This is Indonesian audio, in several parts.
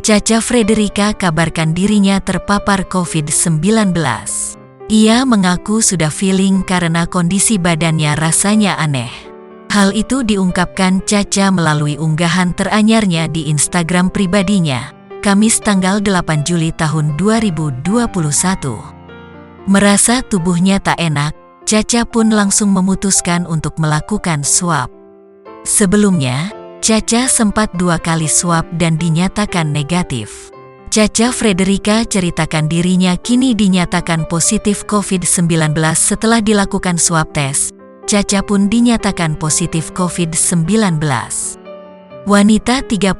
Caca Frederica kabarkan dirinya terpapar COVID-19. Ia mengaku sudah feeling karena kondisi badannya rasanya aneh. Hal itu diungkapkan Caca melalui unggahan teranyarnya di Instagram pribadinya, Kamis tanggal 8 Juli tahun 2021. Merasa tubuhnya tak enak, Caca pun langsung memutuskan untuk melakukan swab. Sebelumnya, Caca sempat 2 kali swab dan dinyatakan negatif. Caca Frederica ceritakan dirinya kini dinyatakan positif COVID-19 setelah dilakukan swab tes. Caca pun dinyatakan positif COVID-19. Wanita 31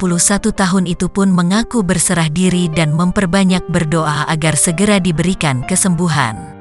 tahun itu pun mengaku berserah diri dan memperbanyak berdoa agar segera diberikan kesembuhan.